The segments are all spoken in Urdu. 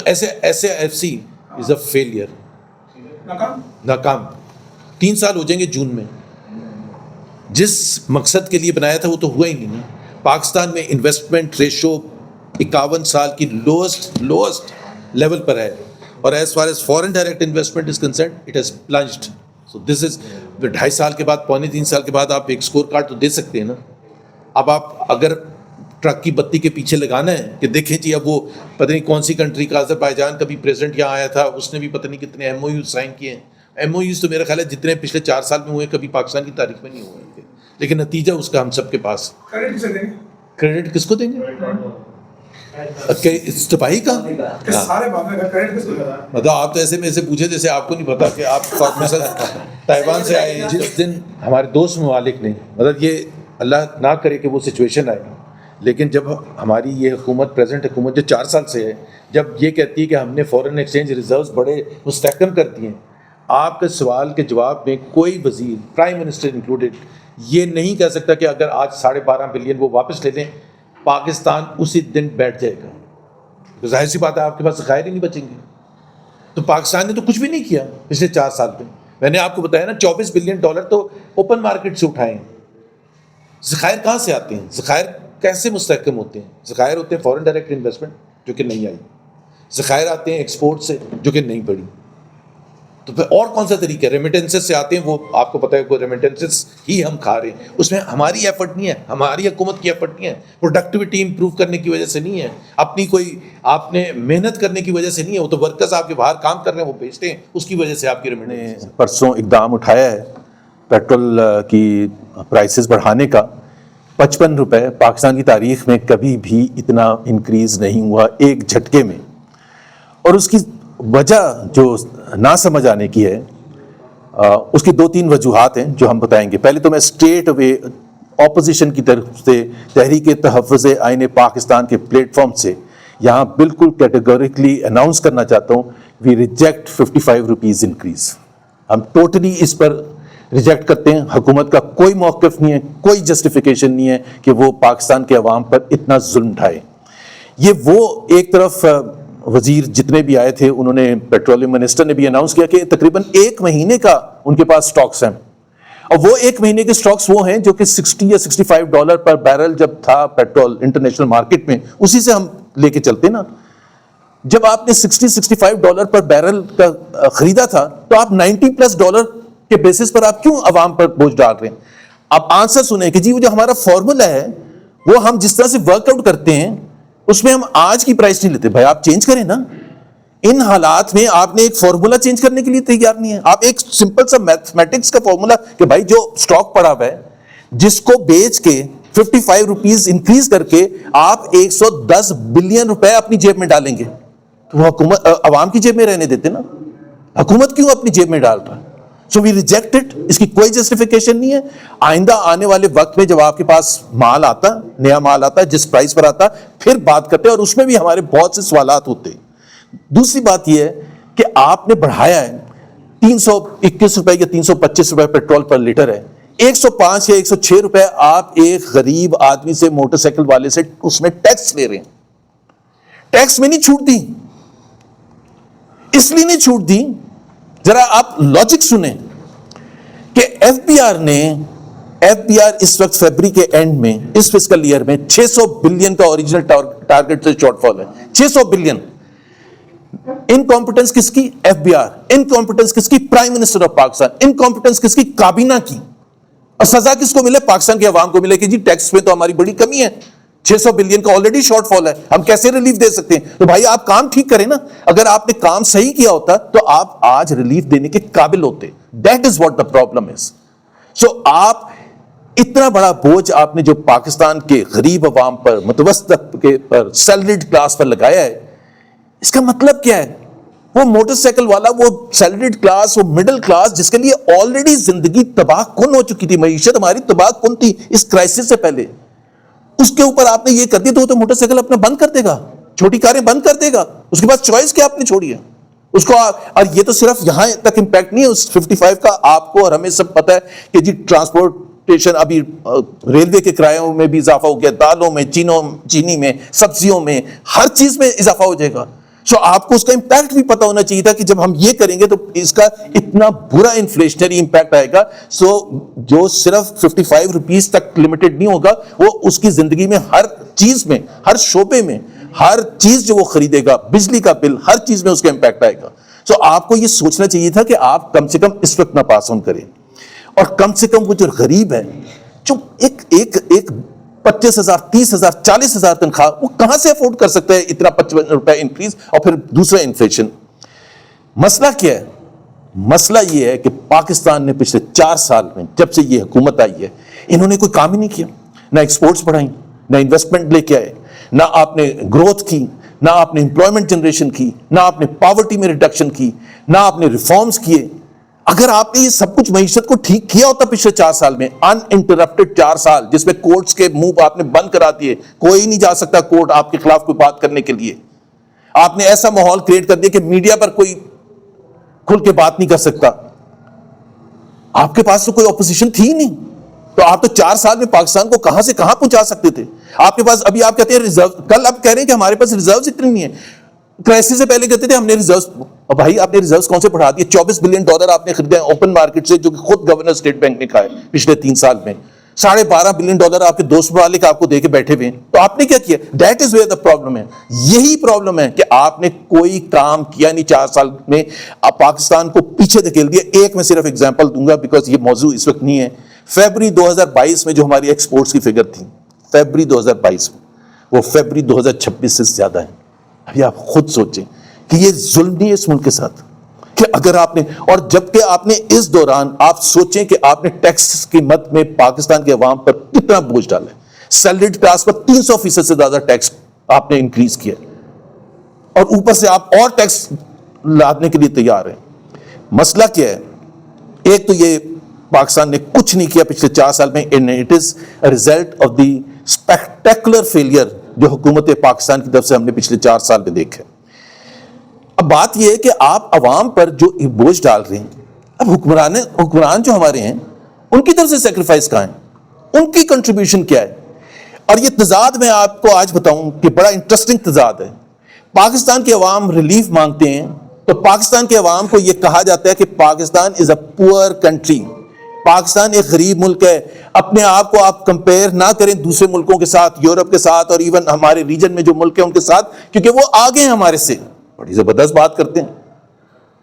ایسے F C is a failure, ناکام. 3 سال ہو جائیں گے جون میں. جس مقصد کے لیے بنایا تھا وہ تو ہوا ہی نہیں نا. پاکستان میں انویسٹمنٹ ریشو 51 سال کی لوسٹ لیول پر ہے, اور as far as foreign direct investment is concerned it has plunged. So this is 2.5 سال کے بعد, 2.25 سال کے بعد آپ ایک اسکور کارڈ تو دے سکتے ہیں نا. اب آپ اگر ٹرک کی بتی کے پیچھے لگانا ہے کہ دیکھیں جی اب وہ پتہ نہیں کون سی کنٹری کا, آذربائیجان کا بھی پریزیڈنٹ یہاں آیا تھا, اس نے بھی پتہ نہیں کتنے ایم او یو سائن کیے ہیں. ایم او یوز تو میرا خیال ہے جتنے پچھلے 4 سال میں ہوئے کبھی پاکستان کی تاریخ میں نہیں ہوئے تھے, لیکن نتیجہ اس کا ہم سب کے پاس. کریڈٹ کس کو دیں گے؟ استفائی کا. مطلب آپ تو ایسے میں سے پوچھے جیسے آپ کو نہیں پتا کہ آپ تائیوان سے آئے. جس دن ہمارے دوست ممالک نے, مطلب یہ اللہ نہ کرے کہ وہ سچویشن آئے, لیکن جب ہماری یہ حکومت پریزنٹ حکومت جو 4 سال سے ہے, جب یہ کہتی ہے کہ ہم نے فورن ایکسچینج ریزروز بڑے مستحکم کر دیے ہیں, آپ کے سوال کے جواب میں کوئی وزیر, پرائم منسٹر انکلوڈیڈ, یہ نہیں کہہ سکتا کہ اگر آج 12.5 بلین وہ واپس لے لیں پاکستان اسی دن بیٹھ جائے گا. تو ظاہر سی بات ہے آپ کے پاس ذخائر ہی نہیں بچیں گے. تو پاکستان نے تو کچھ بھی نہیں کیا پچھلے 4 سال میں. میں نے آپ کو بتایا نا $24 بلین تو اوپن مارکیٹ سے اٹھائے ہیں. ذخائر کہاں سے آتے ہیں؟ ذخائر کیسے مستحکم ہوتے ہیں؟ ذخائر ہوتے ہیں فورن ڈائریکٹ انویسٹمنٹ جو کہ نہیں آئی, ذخائر آتے ہیں ایکسپورٹ سے جو کہ نہیں بڑھی. تو پھر اور کون سا طریقہ ہے؟ ریمیٹنسز سے آتے ہیں, وہ آپ کو پتہ ہے کہ ریمیٹنسز ہی ہم کھا رہے ہیں. اس میں ہماری ایفرٹ نہیں ہے, ہماری حکومت کی ایفرٹ نہیں ہے, پروڈکٹیوٹی امپروو کرنے کی وجہ سے نہیں ہے, اپنی کوئی آپ نے محنت کرنے کی وجہ سے نہیں ہے. وہ تو ورکرز آپ کے باہر کام کر رہے ہیں, وہ بیچتے ہیں, اس کی وجہ سے آپ کی ریمیٹنس. پرسوں اقدام اٹھایا ہے پیٹرول کی پرائسز بڑھانے کا. 55 روپے پاکستان کی تاریخ میں کبھی بھی اتنا انکریز نہیں ہوا ایک جھٹکے میں. اور اس کی وجہ جو نہ سمجھ آنے کی ہے, اس کی 2-3 وجوہات ہیں جو ہم بتائیں گے. پہلے تو میں اسٹریٹ اوے اپوزیشن کی طرف سے تحریک تحفظ آئین پاکستان کے پلیٹ فارم سے یہاں بالکل کیٹیگوریکلی اناؤنس کرنا چاہتا ہوں, وی ریجیکٹ 55 روپیز انکریز. ہم ٹوٹلی اس پر ریجیکٹ کرتے ہیں. حکومت کا کوئی موقف نہیں ہے, کوئی جسٹیفیکیشن نہیں ہے کہ وہ پاکستان کے عوام پر اتنا ظلم ڈھائے. یہ وہ ایک طرف وزیر جتنے بھی آئے تھے, انہوں نے, پیٹرولیم منسٹر نے بھی اناؤنس کیا کہ تقریباً 1 مہینے کا ان کے پاس سٹاکس ہیں, اور وہ 1 مہینے کے سٹاکس وہ ہیں جو کہ $60 یا $65 پر بیرل جب تھا پیٹرول انٹرنیشنل مارکیٹ میں, اسی سے ہم لے کے چلتے نا. جب آپ نے $60-65 پر بیرل کا خریدا تھا تو آپ $90+ کے بیسس پر آپ کیوں عوام پر بوجھ ڈال رہے ہیں؟ آپ آنسر سنیں کہ جی وہ جو ہمارا فارمولا ہے وہ ہم جس طرح سے ورک آؤٹ کرتے ہیں اس میں ہم آج کی پرائس نہیں لیتے. بھائی آپ چینج کریں نا. ان حالات میں آپ نے ایک فارمولا چینج کرنے کے لیے تیار نہیں ہے. آپ ایک سمپل سا میتھمیٹکس کا فارمولا کہ بھائی جو سٹاک پڑا ہوا ہے جس کو بیچ کے 55 روپیز انکریز کر کے آپ $110 بلین اپنی جیب میں ڈالیں گے, تو وہ حکومت عوام کی جیب میں رہنے دیتے نا. حکومت کیوں اپنی جیب میں ڈال رہا ہے؟ سو وی ریجیکٹ اٹ. اس کی کوئی جسٹیفیکیشن نہیں ہے. آئندہ آنے والے وقت میں جب آپ کے پاس مال آتا, نیا مال آتا ہے جس پرائس پر آتا, پھر بات کرتے ہیں, اور اس میں بھی ہمارے بہت سے سوالات ہوتے ہیں. دوسری بات یہ ہے کہ آپ نے بڑھایا ہے 321 روپے یا 325 روپے پیٹرول پر لیٹر ہے, 105 یا 106 روپے آپ ایک غریب آدمی سے, موٹر سائیکل والے سے اس میں ٹیکس لے رہے ہیں. ٹیکس میں نہیں چھوٹ دی, اس لیے نہیں چھوٹ دی, ذرا آپ لاجک سنیں کہ ایف بی آر اس وقت فیبری کے اینڈ میں اس فسکل ایئر میں 600 بلین کا اوریجنل ٹارگٹ سے شارٹ فال ہے. 600 بلین. انکمپٹنس کس کی؟ F B are. انکمپٹنس کس کی؟ Prime minister of Pakistan. Incompetence کس کی؟ کابینہ کی. اور سزا کس کو ملے؟ پاکستان کے عوام کو ملے کہ جی ٹیکس میں تو ہماری بڑی کمی ہے, 600 بلین کا آلریڈی شارٹ فال ہے, ہم کیسے ریلیف دے سکتے ہیں؟ تو بھائی آپ کام ٹھیک کریں نا. اگر آپ نے کام صحیح کیا ہوتا تو آپ آج ریلیف دینے کے قابل ہوتے. That is what the problem is. So آپ اتنا بڑا بوجھ آپ نے جو پاکستان کے غریب عوام پر, متوسط طبقے پر, سیلریڈ کلاس پر لگایا ہے, اس کا مطلب کیا ہے؟ وہ موٹر سائیکل والا, وہ سیلریڈ کلاس, وہ مڈل کلاس جس کے لیے آلریڈی زندگی تباہ کن ہو چکی تھی, معیشت ہماری تباہ کن تھی اس کرائسس سے پہلے, اس کے اوپر آپ نے یہ کر دیا تو وہ تو موٹر سائیکل اپنا بند کر دے گا, چھوٹی کاریں بند کر دے گا. اس کے پاس چوائس کیا آپ نے چھوڑی ہے اس کو. اور یہ تو صرف یہاں تک امپیکٹ نہیں ہے اس 55 کا. آپ کو اور ہمیں سب پتہ ہے کہ جی ٹرانسپورٹیشن, ابھی ریلوے کے کرایوں میں بھی اضافہ ہو گیا, دالوں میں, چینی میں, سبزیوں میں, ہر چیز میں اضافہ ہو جائے گا. سو آپ کو اس کا امپیکٹ بھی پتا ہونا چاہیے تھا کہ جب ہم یہ کریں گے تو اس کا اتنا برا انفلیشنری امپیکٹ آئے گا. سو جو صرف 55 روپیز تک لمیٹڈ نہیں ہوگا, وہ اس کی زندگی میں ہر چیز میں, ہر شعبے میں, ہر چیز جو وہ خریدے گا, بجلی کا بل, ہر چیز میں اس کا امپیکٹ آئے گا. سو آپ کو یہ سوچنا چاہیے تھا کہ آپ کم سے کم اس وقت نہ پاس آن کریں, اور کم سے کم وہ جو غریب ہے جو ایک 25,000 30,000 40,000 تنخواہ, وہ کہاں سے افورڈ کر سکتا ہے اتنا 55 روپے انکریز, اور پھر دوسرا انفلیشن. مسئلہ کیا ہے؟ مسئلہ یہ ہے کہ پاکستان نے پچھلے 4 سال میں جب سے یہ حکومت آئی ہے, انہوں نے کوئی کام ہی نہیں کیا. نہ ایکسپورٹس بڑھائیں, نہ انویسٹمنٹ لے کے آئے, نہ آپ نے گروتھ کی, نہ آپ نے امپلائمنٹ جنریشن کی, نہ آپ نے پاورٹی میں ریڈکشن کی, نہ آپ نے ریفارمز کیے. اگر آپ نے یہ سب کچھ معیشت کو ٹھیک کیا ہوتا پچھلے 4 سال میں, ان انٹرپٹڈ 4 سال جس میں کورٹس کے منہ آپ نے بند کرا دیے, کوئی نہیں جا سکتا کورٹ آپ کے خلاف کوئی بات کرنے کے لیے. آپ نے ایسا ماحول کریٹ کر دیا کہ میڈیا پر کوئی کھل کے بات نہیں کر سکتا. آپ کے پاس تو کوئی اپوزیشن تھی نہیں, تو آپ تو 4 سال میں پاکستان کو کہاں سے کہاں پہنچا سکتے تھے. آپ کے پاس ابھی آپ کہتے ہیں ریزرو, کل آپ کہہ رہے ہیں کہ ہمارے پاس ریزروز اتنے نہیں ہیں. کرائسس سے پہلے کہتے تھے ہم نے ریزروز, بھائی آپ نے ریزروز کون سے بڑھا دیے؟ $24 بلین آپ نے خریدے اوپن مارکیٹ سے, جو کہ خود گورنر اسٹیٹ بینک نے کہا ہے پچھلے 3 سال میں. $12.5 بلین آپ کے دوست ممالک آپ کو دے کے بیٹھے ہوئے ہیں. تو آپ نے کیا کیا؟ That is where the problem ہے. یہی پرابلم ہے کہ آپ نے کوئی کام کیا نہیں 4 سال میں, آپ پاکستان کو پیچھے دھکیل دیا. ایک میں صرف اگزامپل دوں گا بیکاز یہ موضوع اس وقت نہیں ہے. فیبری 2022 میں جو ہماری ایکسپورٹس کی فگر تھی, فیبری 2022 میں, وہ فیبری 2026 سے زیادہ ہے. ابھی آپ خود سوچیں کہ یہ ظلم نہیں ہے اس ملک کے ساتھ, کہ اگر آپ نے, اور جبکہ آپ نے اس دوران, آپ سوچیں کہ آپ نے ٹیکس کی مد میں پاکستان کے عوام پر کتنا بوجھ ڈالا ہے. سیلریڈ کلاس پر 300% سے زیادہ ٹیکس آپ نے انکریز کیا, اور اوپر سے آپ اور ٹیکس لادنے کے لیے تیار ہیں. مسئلہ کیا ہے؟ ایک تو یہ پاکستان نے کچھ نہیں کیا پچھلے 4 سال میں, and it is a result of the spectacular failure جو حکومت پاکستان کی طرف سے ہم نے پچھلے 4 سال میں دیکھا. اب بات یہ ہے کہ آپ عوام پر جو بوجھ ڈال رہے ہیں, اب حکمران جو ہمارے ہیں ان کی طرف سے سیکریفائس کہاں ہے, ان کی کنٹریبیوشن کیا ہے؟ اور یہ تضاد میں آپ کو آج بتاؤں کہ بڑا انٹرسٹنگ تضاد ہے. پاکستان کے عوام ریلیف مانگتے ہیں تو پاکستان کے عوام کو یہ کہا جاتا ہے کہ Pakistan is a poor country, Pakistan ایک غریب ملک ہے. اپنے آپ کو آپ کمپیئر نہ کریں دوسرے ملکوں کے ساتھ, یورپ کے ساتھ, اور ایون ہمارے ریجن میں جو ملک ہیں ان کے ساتھ, کیونکہ وہ آگے ہیں ہمارے سے. بڑی زبردست بات کرتے ہیں,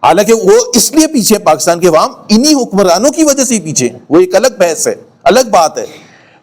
حالانکہ وہ اس لیے پیچھے ہیں, پاکستان کے عوام انہی حکمرانوں کی وجہ سے ہی پیچھے ہیں. وہ ایک الگ بحث ہے, الگ بات ہے.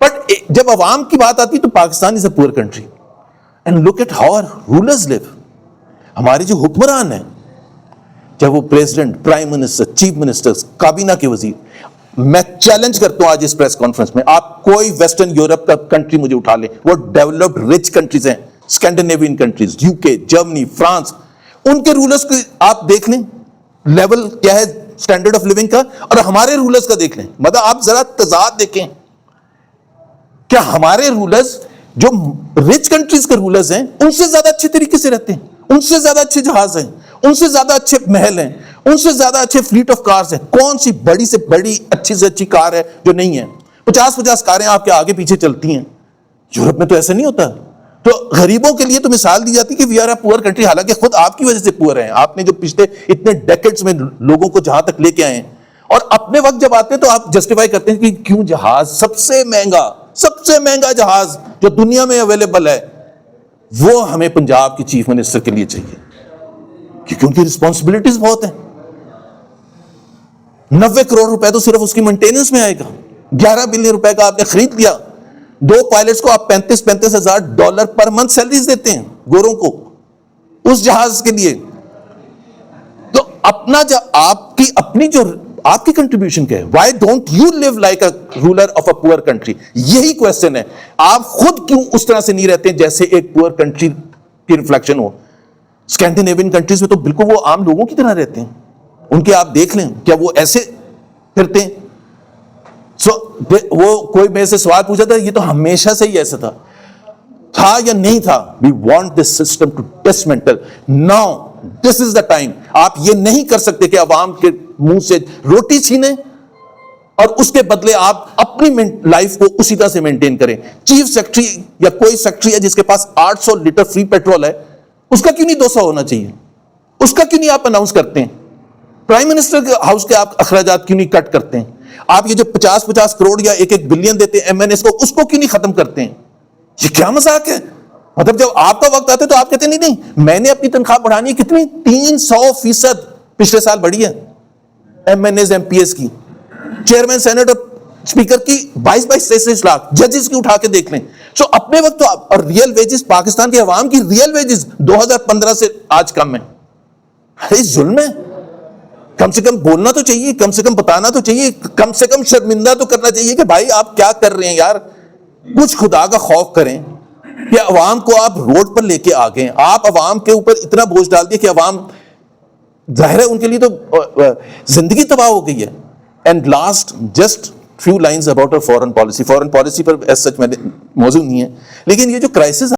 بٹ جب عوام کی بات آتی تو Pakistan is a poor country. And look at how our rulers live. ہمارے جو حکمران ہیں, چاہے وہ president, prime minister, chief minister, کابینہ کے وزیر, میں چیلنج کرتا ہوں آج اس پریس کانفرنس میں, آپ کوئی ویسٹرن یورپ کا کنٹری مجھے اٹھا لیں, وہ ڈیولپڈ رچ کنٹریز ہیں, Scandinavian countries, UK, Germany, France, ان کے رولرز کو آپ دیکھ لیں, لیول کیا ہے اسٹینڈرڈ آف لیونگ کا, اور ہمارے رولرز کا دیکھ لیں. مطلب آپ ذرا تضاد دیکھیں, کیا ہمارے رولرز جو رچ کنٹریز کے رولرز ہیں ان سے زیادہ اچھے طریقے سے رہتے ہیں, ان سے زیادہ اچھے جہاز ہیں, ان سے زیادہ اچھے محل ہیں, ان سے زیادہ اچھے فلیٹ آف کارز ہیں. کون سی بڑی سے بڑی اچھی سے اچھی کار ہے جو نہیں ہے؟ 50 کاریں آپ کے آگے پیچھے چلتی ہیں. یورپ میں تو ایسا نہیں ہوتا. تو غریبوں کے لیے تو مثال دی جاتی کہ we are a poor country, حالانکہ خود آپ کی وجہ سے پور ہیں. آپ نے جو پچھلے اتنے ڈیکیڈز میں لوگوں کو جہاں تک لے کے آئے ہیں, اور اپنے وقت جب آتے ہیں تو آپ جسٹیفائی کرتے ہیں کہ کیوں جہاز سب سے مہنگا جہاز جو دنیا میں اویلیبل ہے وہ ہمیں پنجاب کے چیف منسٹر کے لیے چاہیے, کیونکہ ان کی رسپانسبلٹیز بہت ہیں. 90 کروڑ روپے تو صرف اس کی مینٹیننس میں آئے گا. 11 بلین روپے کا آپ نے خرید لیا. 2 پائلٹس کو آپ $35,000 پر منتھ سیلریز دیتے ہیں گوروں کو اس جہاز کے لیے. تو اپنا جو آپ کی کنٹریبیوشن کیا ہے؟ Why don't you live like a ruler of a poor country? یہی کوشچن ہے. آپ خود کیوں اس طرح سے نہیں رہتے جیسے ایک پور کنٹری کی ریفلیکشن ہو؟ اسکینڈینیوین کنٹریز میں تو بالکل وہ عام لوگوں کی طرح رہتے ہیں. ان کے آپ دیکھ لیں, کیا وہ ایسے پھرتے ہیں؟ وہ کوئی میرے سے سوال پوچھا تھا, یہ تو ہمیشہ سے ہی ایسا تھا یا نہیں تھا؟ We want this system to dismantle now. This is the time. آپ یہ نہیں کر سکتے کہ عوام کے منہ سے روٹی چھینیں اور اس کے بدلے آپ اپنی لائف کو اسی طرح سے مینٹین کریں. چیف سیکرٹری یا کوئی سیکرٹری ہے جس کے پاس 800 لیٹر فری پیٹرول ہے, اس کا کیوں نہیں 200 ہونا چاہیے؟ اس کا کیوں نہیں آپ اناؤنس کرتے ہیں؟ پرائم منسٹر کے ہاؤس کے آپ اخراجات کیوں نہیں کٹ کرتے ہیں؟ آپ یہ جو 50 کروڑ یا 1 بلین دیتے ہیں MNS کو، اس کو کیوں نہیں ختم کرتے ہیں؟ یہ کیا مذاق ہے؟ مطلب جب آپ کا وقت آتا ہے تو آپ کہتے ہیں نہیں میں نے اپنی تنخواہ بڑھانی ہے، کتنی 300% پچھلے سال بڑھی ہے MNS MPS کی، چیئرمین سینٹ اور اسپیکر کی 22-23 لاکھ، ججز کی اٹھا کے دیکھ لیں. سو اپنے وقت تو اور ریئل ویجز پاکستان کے عوام کی ریئل ویجز 2015 سے آج کم ہے. یہ ظلم ہے. کم سے کم بولنا تو چاہیے، کم سے کم بتانا تو چاہیے، کم سے کم شرمندہ تو کرنا چاہیے کہ بھائی آپ کیا کر رہے ہیں یار. کچھ خدا کا خوف کریں کہ عوام کو آپ روڈ پر لے کے آ گئے. آپ عوام کے اوپر اتنا بوجھ ڈال دیا کہ عوام ظاہر ہے ان کے لیے تو زندگی تباہ ہو گئی ہے. And last just few lines about our foreign policy. Foreign policy per as such میں موضوع نہیں ہے، لیکن یہ جو کرائسس